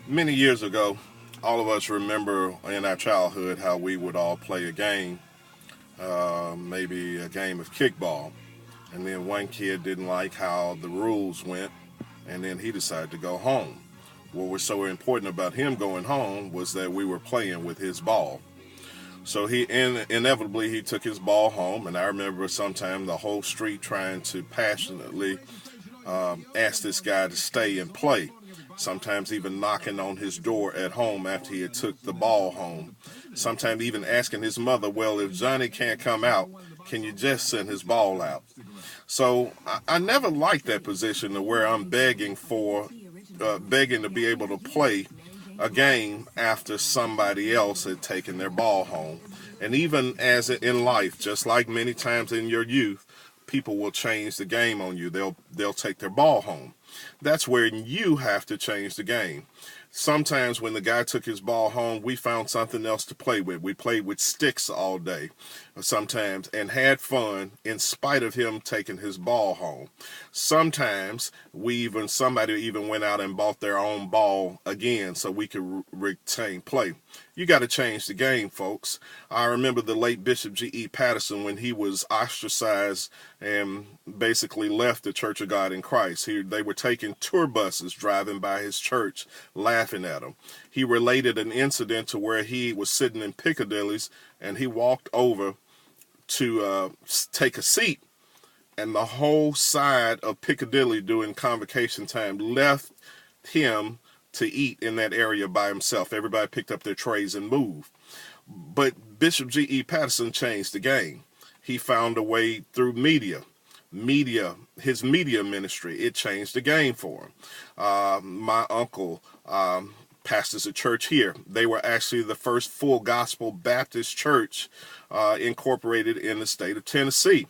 Many years ago, all of us remember in our childhood how we would all play a game, maybe a game of kickball. And then one kid didn't like how the rules went, and then he decided to go home. What was so important about him going home was that we were playing with his ball. So inevitably he took his ball home, and I remember sometime the whole street trying to passionately ask this guy to stay and play. Sometimes even knocking on his door at home after he had took the ball home. Sometimes even asking his mother, well, if Johnny can't come out, can you just send his ball out? So I never liked that position to where I'm begging to be able to play a game after somebody else had taken their ball home. And even as in life, just like many times in your youth, people will change the game on you. They'll take their ball home. That's where you have to change the game. Sometimes when the guy took his ball home, we found something else to play with. We played with sticks all day sometimes and had fun in spite of him taking his ball home. Sometimes somebody even went out and bought their own ball again so we could retain play. You got to change the game, folks. I remember the late Bishop G.E. Patterson when he was ostracized and basically left the Church of God in Christ. They were taking tour buses driving by his church, laughing at him. He related an incident to where he was sitting in Piccadilly's and he walked over to take a seat, and the whole side of Piccadilly during convocation time left him to eat in that area by himself. Everybody picked up their trays and moved. But Bishop G.E. Patterson changed the game. He found a way through his media ministry. It changed the game for him. My uncle pastors a church here. They were actually the first full gospel Baptist church incorporated in the state of Tennessee.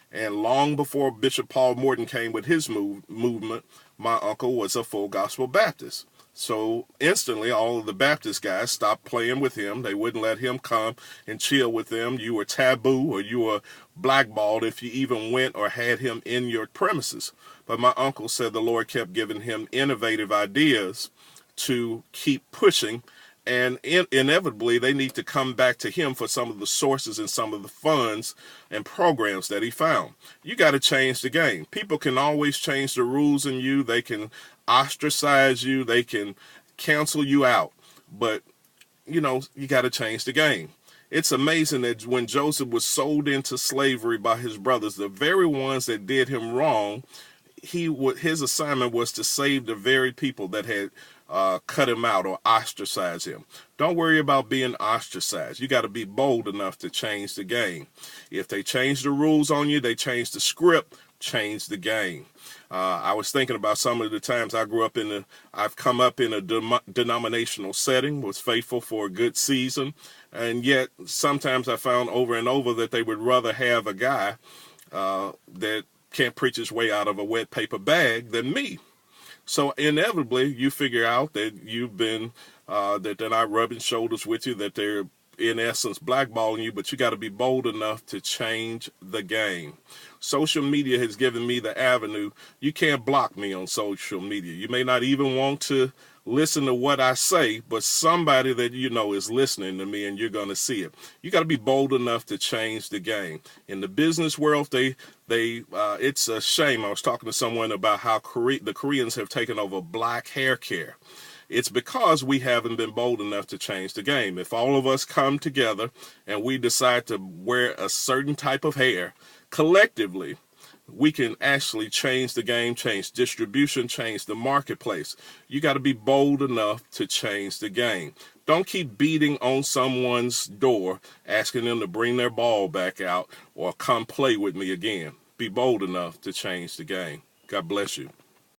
And long before Bishop Paul Morton came with his movement, my uncle was a full gospel Baptist. So instantly, all of the Baptist guys stopped playing with him. They wouldn't let him come and chill with them. You were taboo or you were blackballed if you even went or had him in your premises. But my uncle said the Lord kept giving him innovative ideas to keep pushing, and inevitably they need to come back to him for some of the sources and some of the funds and programs that he found. You got to change the game. People can always change the rules in you. They can ostracize you. They can cancel you out. But, you got to change the game. It's amazing that when Joseph was sold into slavery by his brothers, the very ones that did him wrong, his assignment was to save the very people that had cut him out or ostracize him. Don't worry about being ostracized. You got to be bold enough to change the game. If they change the rules on you, they change the script, change the game. I was thinking about some of the times I've come up in a denominational setting, was faithful for a good season, and yet sometimes I found over and over that they would rather have a guy that can't preach his way out of a wet paper bag than me. So inevitably, you figure out that that they're not rubbing shoulders with you, that they're in essence blackballing you, but you got to be bold enough to change the game. Social media has given me the avenue. You can't block me on social media. You may not even want to listen to what I say, but somebody that you know is listening to me and you're going to see it. You got to be bold enough to change the game. In the business world, it's a shame. I was talking to someone about how the Koreans have taken over black hair care. It's because we haven't been bold enough to change the game. If all of us come together and we decide to wear a certain type of hair collectively, we can actually change the game, change distribution, change the marketplace. You got to be bold enough to change the game. Don't keep beating on someone's door, asking them to bring their ball back out or come play with me again. Be bold enough to change the game. God bless you.